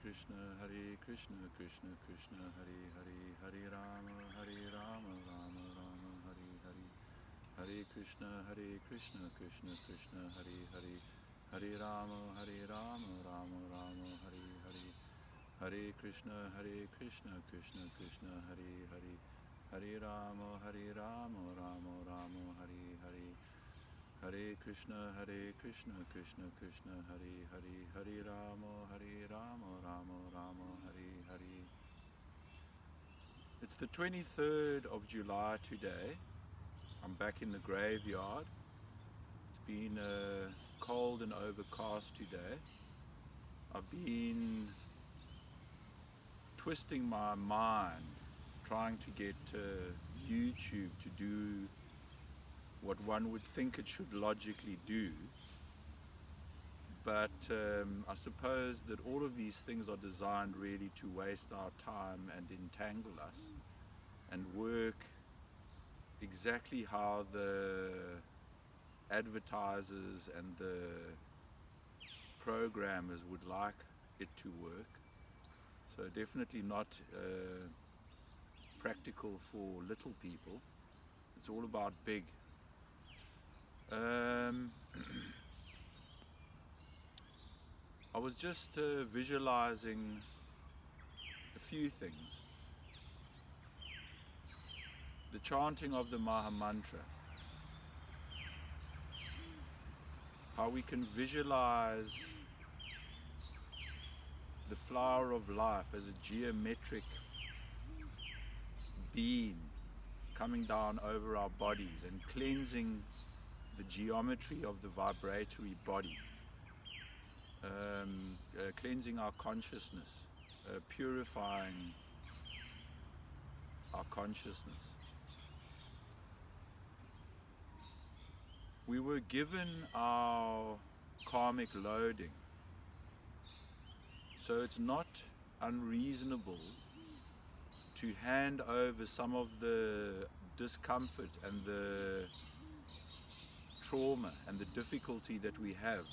Krishna, Krishna Krishna, Hare Rama, Rama Rama, Hare Hare. Hare Krishna, Krishna Krishna, Hare Rama, Rama Rama, Hare Hare. Hare Krishna, Krishna Krishna, Hare Hare. Hare Rama, Rama Rama, Hare Hare. Hare Krishna, Krishna, Hare Hare. Hare Rama, Rama Rama, Hare Hare. It's the 23rd of July today. I'm back in the graveyard. It's been cold and overcast today. I've been twisting my mind, trying to get YouTube to do what one would think it should logically do. But I suppose that all of these things are designed really to waste our time and entangle us and work exactly how the advertisers and the programmers would like it to work. So definitely not practical for little people. It's all about big. I was just visualizing a few things. The chanting of the Maha Mantra. How we can visualize the flower of life as a geometric beam coming down over our bodies and cleansing the geometry of the vibratory body, cleansing our consciousness, purifying our consciousness. We were given our karmic loading, so it's not unreasonable to hand over some of the discomfort and the trauma and the difficulty that we have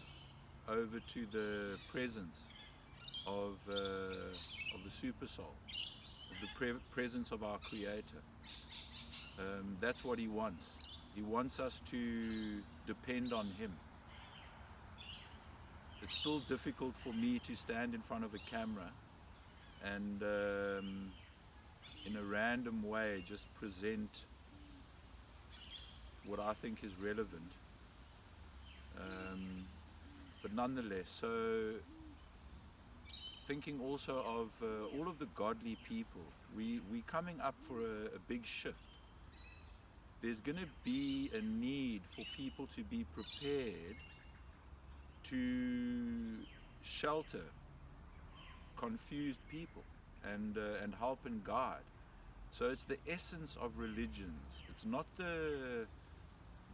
over to the presence of the super soul, of the presence of our Creator. That's what He wants. He wants us to depend on Him. It's still difficult for me to stand in front of a camera and in a random way just present what I think is relevant. But nonetheless, so thinking also of all of the godly people, we're coming up for a big shift. There's going to be a need for people to be prepared to shelter confused people and help and guide. So it's the essence of religions. It's not the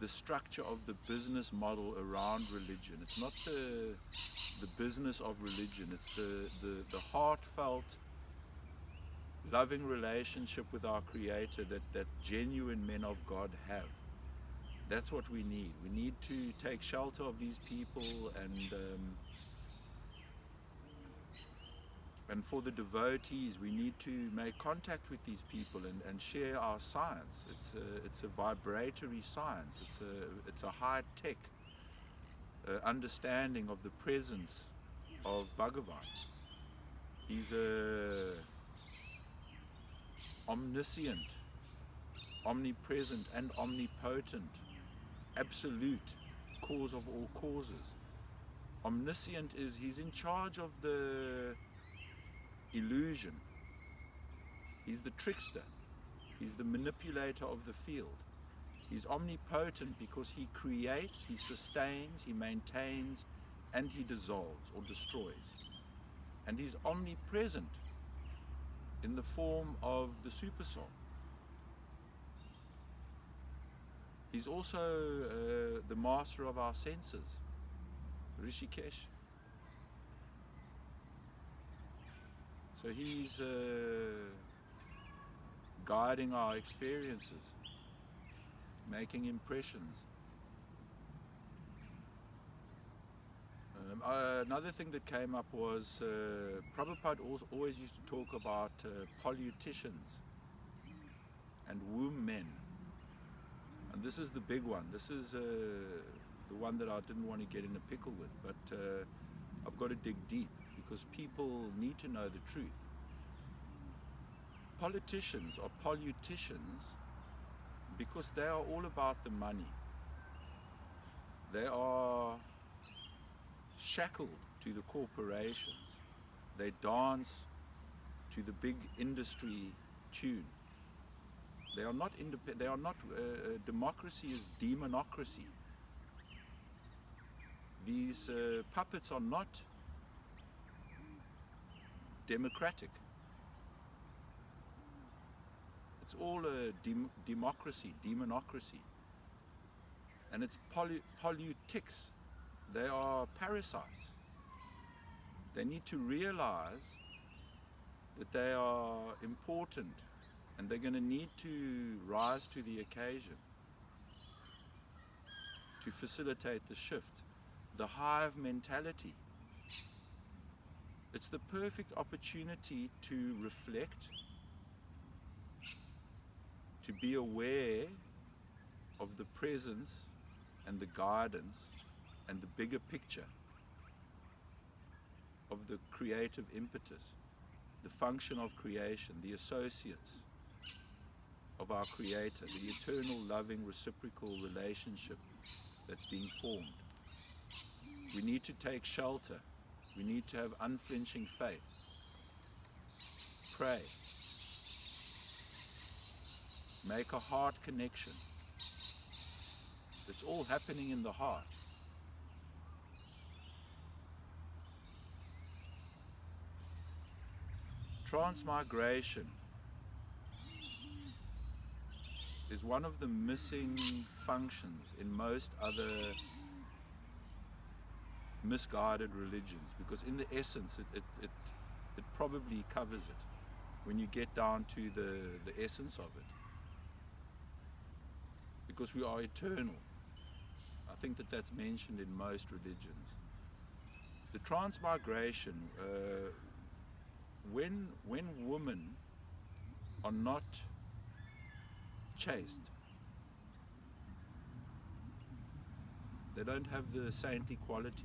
structure of the business model around religion. It's not the business of religion. It's the heartfelt, loving relationship with our Creator that genuine men of God have. That's what we need. We need to take shelter of these people and for the devotees, we need to make contact with these people and share our science. It's a vibratory science. It's a high-tech understanding of the presence of Bhagavan. He's a omniscient, omnipresent and omnipotent, absolute cause of all causes. Omniscient is He's in charge of the illusion. He's the trickster. He's the manipulator of the field. He's omnipotent because He creates, He sustains, He maintains, and He dissolves or destroys. And He's omnipresent in the form of the super soul. He's also the master of our senses, Rishikesh. So He's guiding our experiences, making impressions. Another thing that came up was Prabhupada always used to talk about politicians and womb men. And this is the big one. This is the one that I didn't want to get in a pickle with, but I've got to dig deep because people need to know the truth. Politicians are politicians because they are all about the money. They are shackled to the corporations. They dance to the big industry tune. They are not independent. They are not. Democracy is demonocracy. These puppets are not democratic. It's all a democracy, demonocracy, and it's politics. They are parasites. They need to realize that they are important, and they're going to need to rise to the occasion to facilitate the shift. The hive mentality. It's the perfect opportunity to reflect, to be aware of the presence and the guidance and the bigger picture of the creative impetus, the function of creation, the associates of our Creator, the eternal, loving, reciprocal relationship that's being formed. We need to take shelter. We need to have unflinching faith. Pray. Make a heart connection. It's all happening in the heart. Transmigration is one of the missing functions in most other misguided religions, because in the essence it probably covers it when you get down to the essence of it, because we are eternal. I think that's mentioned in most religions. The transmigration, when women are not chaste, they don't have the saintly qualities.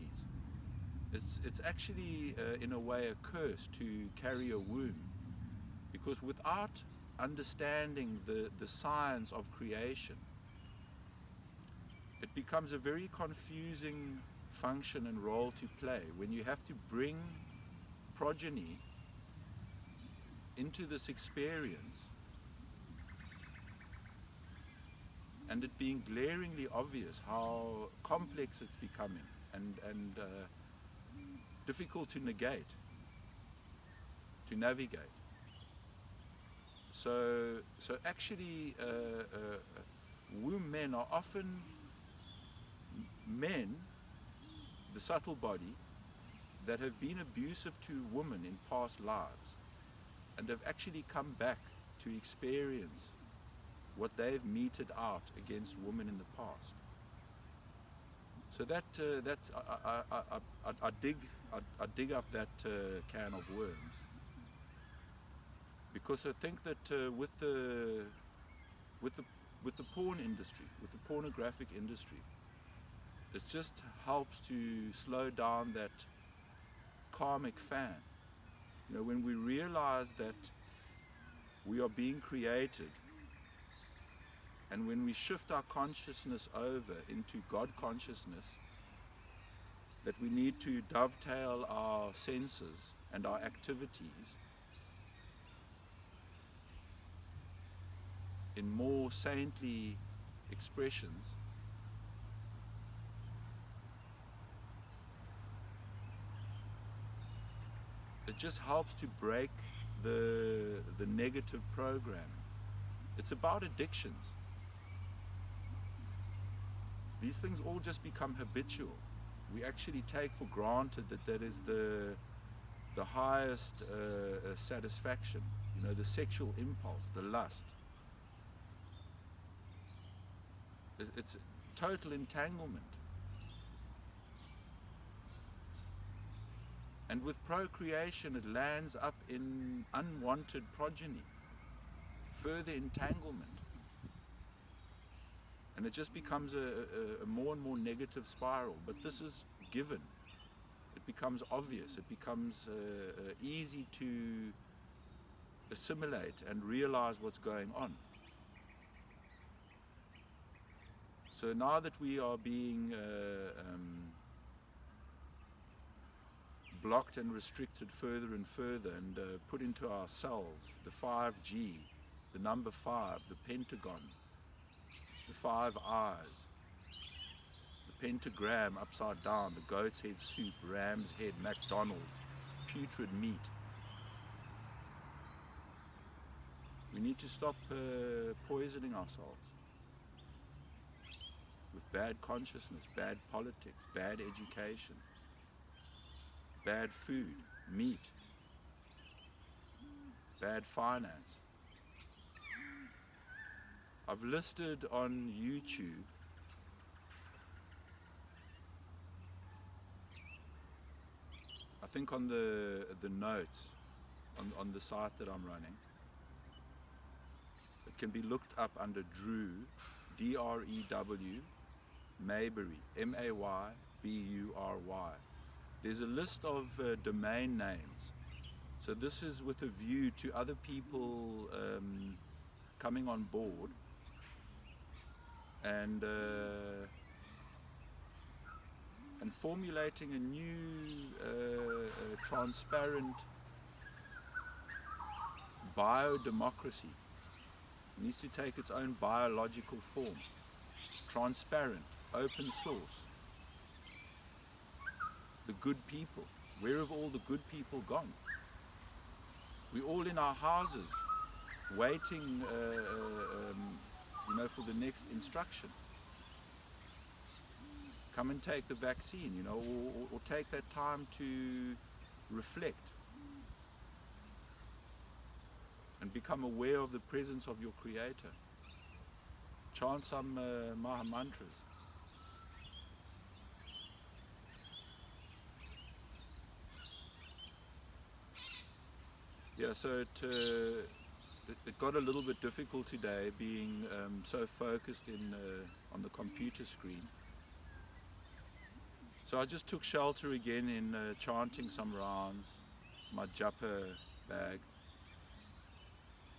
It's actually in a way a curse to carry a womb, because without understanding the science of creation, it becomes a very confusing function and role to play when you have to bring progeny into this experience, and it being glaringly obvious how complex it's becoming and difficult to negate, to navigate. So actually womb men are often men, the subtle body, that have been abusive to women in past lives and have actually come back to experience what they've meted out against women in the past. So that's I dig up that can of worms, because I think that with the porn industry, with the pornographic industry, it just helps to slow down that karmic fan. You know, when we realize that we are being created, and when we shift our consciousness over into God consciousness, that we need to dovetail our senses and our activities in more saintly expressions, it just helps to break the negative programming. It's about addictions. These things all just become habitual. We actually take for granted that is the highest satisfaction, you know, the sexual impulse, the lust. It's total entanglement. And with procreation, it lands up in unwanted progeny, further entanglement. And it just becomes a more and more negative spiral. But this is given. It becomes obvious. It becomes easy to assimilate and realize what's going on. So now that we are being blocked and restricted further and further and put into our cells, the 5G, the number 5, the pentagon, the 5 eyes, the pentagram upside down, the goat's head soup, ram's head, McDonald's, putrid meat. We need to stop poisoning ourselves with bad consciousness, bad politics, bad education, bad food, meat, bad finance. I've listed on YouTube I think on the notes on the site that I'm running, it can be looked up under Drew, D-R-E-W, Maybury, M-A-Y-B-U-R-Y. There's a list of domain names. So this is with a view to other people coming on board and formulating a new transparent biodemocracy. It needs to take its own biological form. Transparent, open source. The good people. Where have all the good people gone? We're all in our houses waiting for the next instruction. Come and take the vaccine, or take that time to reflect and become aware of the presence of your Creator. Chant some Maha mantras. Yeah, so it got a little bit difficult today, being so focused on the computer screen. So I just took shelter again in chanting some rounds, my japa bag,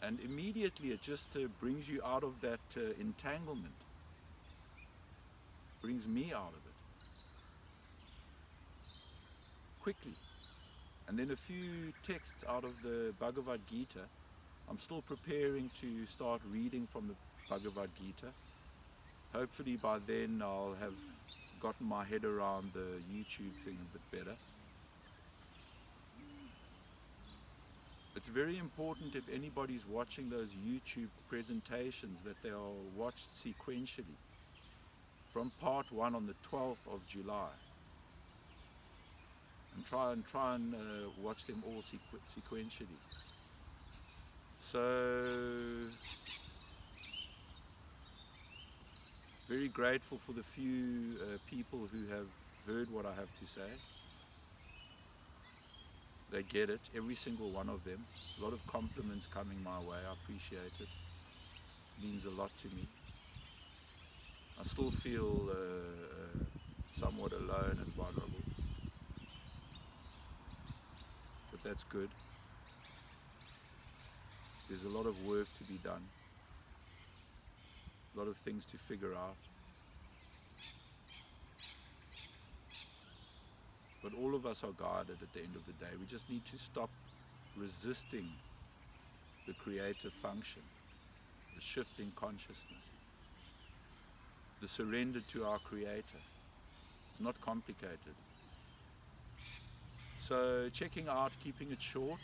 and immediately it just brings you out of that entanglement, brings me out of it, quickly. And then a few texts out of the Bhagavad Gita. I'm still preparing to start reading from the Bhagavad Gita. Hopefully by then I'll have gotten my head around the YouTube thing a bit better. It's very important, if anybody's watching those YouTube presentations, that they are watched sequentially from part 1 on the 12th of July. And try and watch them all sequentially. So, very grateful for the few people who have heard what I have to say. They get it, every single one of them. A lot of compliments coming my way, I appreciate it. It means a lot to me. I still feel somewhat alone and vulnerable. But that's good. There's a lot of work to be done. A lot of things to figure out. But all of us are guided at the end of the day. We just need to stop resisting the creative function, the shift in consciousness, the surrender to our Creator. It's not complicated. So checking out, keeping it short,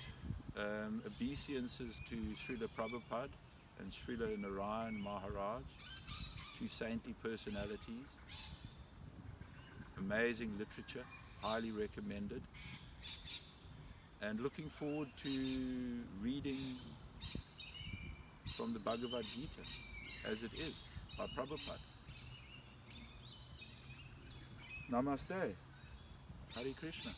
obeisances to Srila Prabhupada and Srila Narayan Maharaj, two saintly personalities, amazing literature, highly recommended, and looking forward to reading from the Bhagavad Gita as it is by Prabhupada. Namaste. Hare Krishna.